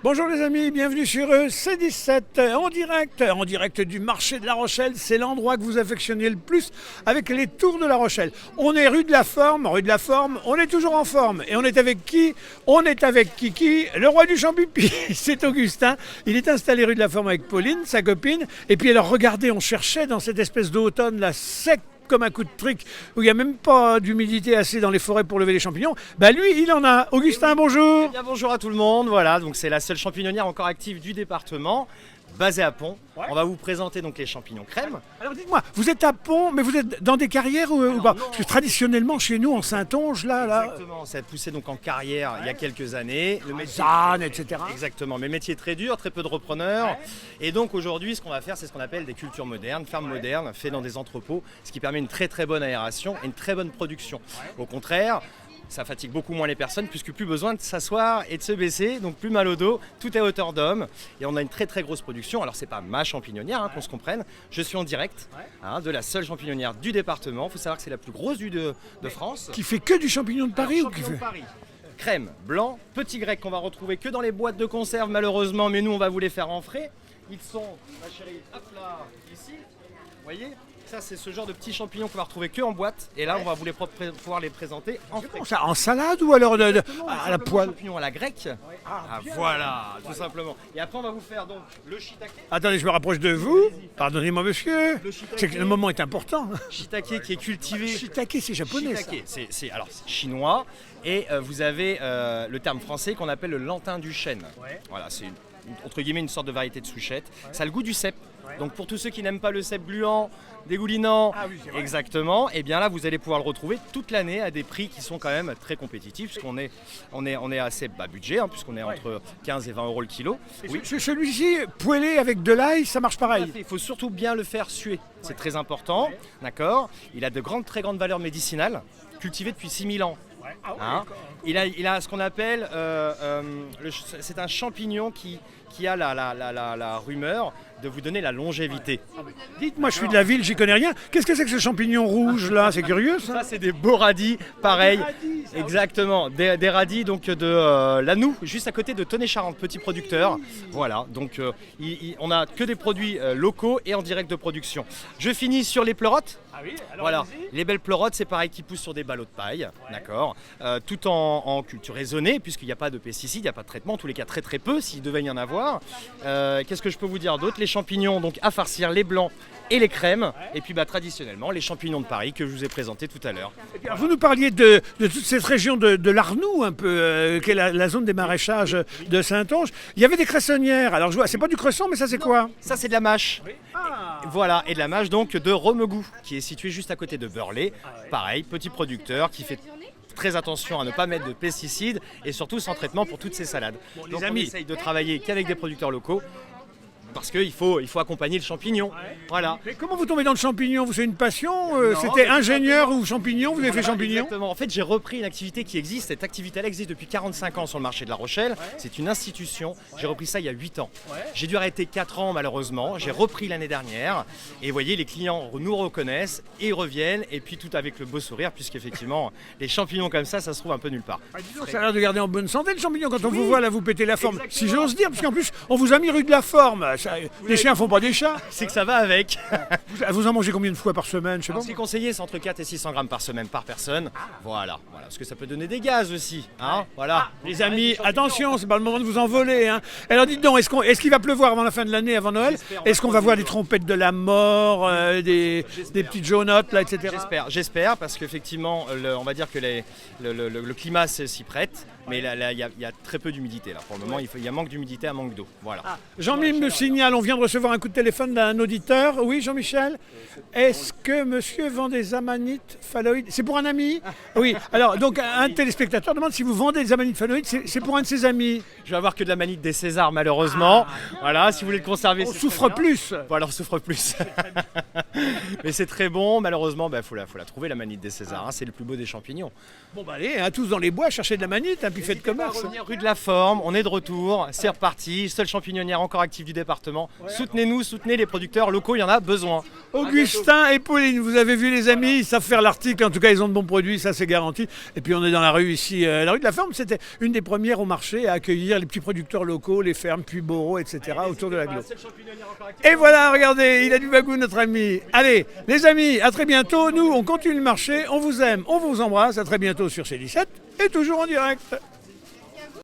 Bonjour les amis, bienvenue sur C17 en direct du marché de La Rochelle. C'est l'endroit que vous affectionnez le plus avec les tours de La Rochelle. On est rue de la Forme, on est toujours en forme. Et on est avec qui? On est avec Kiki, le roi du champipi. C'est Augustin. Il est installé rue de la Forme avec Pauline, sa copine. Et puis alors regardez, on cherchait dans cette espèce d'automne là sec comme un coup de truc, où il n'y a même pas d'humidité assez dans les forêts pour lever les champignons, bah lui, il en a. Augustin, bonjour. Eh bien, bonjour à tout le monde, voilà, donc c'est la seule champignonnière encore active du département, basée à Pont. Ouais. On va vous présenter donc les champignons crème. Alors dites-moi, vous êtes à Pont, mais vous êtes dans des carrières ou pas? non. Parce que traditionnellement, chez nous, en Saintonge, là... Exactement, ça a poussé donc en carrière il y a quelques années. Le métier, Zanne, etc. exactement, mais métier très dur, très peu de repreneurs. Et donc aujourd'hui, ce qu'on va faire, c'est ce qu'on appelle des cultures modernes, fermes modernes, faites dans des entrepôts, ce qui permet une très très bonne aération et une très bonne production. Au contraire, ça fatigue beaucoup moins les personnes puisque plus besoin de s'asseoir et de se baisser, donc plus mal au dos, tout est à hauteur d'homme et on a une très très grosse production. Alors c'est pas ma champignonnière, qu'on se comprenne, je suis en direct de la seule champignonnière du département. Il faut savoir que c'est la plus grosse de France. Qui fait que du champignon de Paris Alors, ou qui champignon fait... de Paris. Crème, blanc, petit grec qu'on va retrouver que dans les boîtes de conserve malheureusement, mais nous on va vous les faire en frais. Ils sont, ma chérie, hop là, ici, vous voyez. Ça, c'est ce genre de petits champignons qu'on va retrouver que en boîte. Et là, on va vous les pouvoir les présenter en frais. Ça, en salade ou alors à la poêle? Champignons à la grecque. Voilà, tout simplement. Et après, on va vous faire donc le shiitake. Attendez, je me rapproche de vous. Pardonnez-moi, monsieur. Le shiitake. C'est que le moment est important. Shiitake qui est cultivé. Shiitake, c'est japonais, ça. Shiitake, c'est chinois. Et vous avez le terme français qu'on appelle le lantin du chêne. Voilà, c'est entre guillemets une sorte de variété de souchette. Ça a le goût du cèpe. Donc pour tous ceux qui n'aiment pas le cèpe gluant, dégoulinant, exactement, et bien là vous allez pouvoir le retrouver toute l'année à des prix qui sont quand même très compétitifs, puisqu'on est assez bas budget, puisqu'on est entre 15 et 20 euros le kilo. Oui. Celui-ci, poêlé avec de l'ail, ça marche pareil. Il faut surtout bien le faire suer, c'est très important, d'accord. Il a de très grandes valeurs médicinales, cultivé depuis 6000 ans. Il a ce qu'on appelle, c'est un champignon qui a la rumeur de vous donner la longévité. Dites-moi, je suis de la ville, j'y connais rien. Qu'est-ce que c'est que ce champignon rouge là? C'est curieux ça. Ça c'est des beaux radis, pareil. Exactement, des radis donc de Lannou, juste à côté de Tonnet-Charente, petit producteur. Voilà, donc on a que des produits locaux et en direct de production. Je finis sur les pleurotes. Voilà, les belles pleurotes, c'est pareil, qui poussent sur des ballots de paille, d'accord, tout en culture raisonnée, puisqu'il n'y a pas de pesticides, il n'y a pas de traitement, en tous les cas très très peu, s'il devait y en avoir. Qu'est-ce que je peux vous dire d'autre? Les champignons donc à farcir, les blancs et les crèmes, et puis traditionnellement les champignons de Paris que je vous ai présentés tout à l'heure. Vous nous parliez de toute cette région de l'Arnoux, un peu, qui est la zone des maraîchages de Saintonge. Il y avait des cressonnières, alors je vois, c'est pas du cresson, mais ça c'est quoi? Ça c'est de la mâche. Voilà, et de la mâche donc de Romegou, qui est située juste à côté de Burley. Pareil, petit producteur qui fait très attention à ne pas mettre de pesticides et surtout sans traitement pour toutes ces salades. Donc on essaye de travailler qu'avec des producteurs locaux parce qu'il faut accompagner le champignon. Voilà. Mais comment vous tombez dans le champignon? Vous avez une passion? C'était ingénieur ou champignon? Vous avez fait champignon? Exactement. En fait, j'ai repris une activité qui existe. Cette activité-là existe depuis 45 ans sur le marché de La Rochelle. C'est une institution. J'ai repris ça il y a 8 ans. J'ai dû arrêter 4 ans malheureusement. J'ai repris l'année dernière. Et vous voyez, les clients nous reconnaissent et ils reviennent. Et puis tout avec le beau sourire, puisqu'effectivement, les champignons comme ça se trouve un peu nulle part. Disons que ça a l'air de garder en bonne santé le champignon quand on vous voit là, vous pétez la forme. Si j'ose dire, parce qu'en plus, on vous a mis rue de la Forme. Les chiens font pas des chats. C'est que ça va avec. Vous en mangez combien de fois par semaine? Je sais pas. Ce qui est conseillé, c'est entre 4 et 600 grammes par semaine par personne. Voilà. Parce que ça peut donner des gaz aussi. Voilà. Les amis, attention, c'est pas le moment de vous envoler. Alors dites donc, est-ce qu'il va pleuvoir avant la fin de l'année, avant Noël? Est-ce qu'on va voir des trompettes de la mort, des petites jaunottes, là, etc. J'espère, parce qu'effectivement, on va dire que le climat s'y prête. Mais là, il y a très peu d'humidité. Là. Pour le moment, il y a manque d'humidité, un manque d'eau. Voilà. Jean-Mime me signale, on vient de recevoir un coup de téléphone d'un auditeur. Oui, Jean-Michel? Est-ce que monsieur vend des amanites phalloïdes? C'est pour un ami? Oui. Alors, donc, un téléspectateur demande si vous vendez des amanites phalloïdes. C'est pour un de ses amis. Je vais avoir que de l'amanite des Césars, malheureusement. Voilà, si vous voulez le conserver. On souffre plus. Voilà, on souffre plus. Mais c'est très bon. Malheureusement, faut la trouver, l'amanite des Césars. C'est le plus beau des champignons. Bon, bah allez, tous dans les bois, chercher de l'amanite. puis faites commerce. Revenir rue de la Forme, on est de retour, c'est reparti, seule champignonnière encore active du département. Soutenez-nous, soutenez les producteurs locaux, il y en a besoin. Augustin et Pauline, vous avez vu les amis, ils savent faire l'article, en tout cas ils ont de bons produits, ça c'est garanti. Et puis on est dans la rue ici, la rue de la Forme, c'était une des premières au marché à accueillir les petits producteurs locaux, les fermes, Puy-Boro, etc. autour de l'agglo. Et voilà, regardez, il a du bagou notre ami. Allez, les amis, à très bientôt, nous on continue le marché, on vous aime, on vous embrasse, à très bientôt sur C17 et toujours en direct.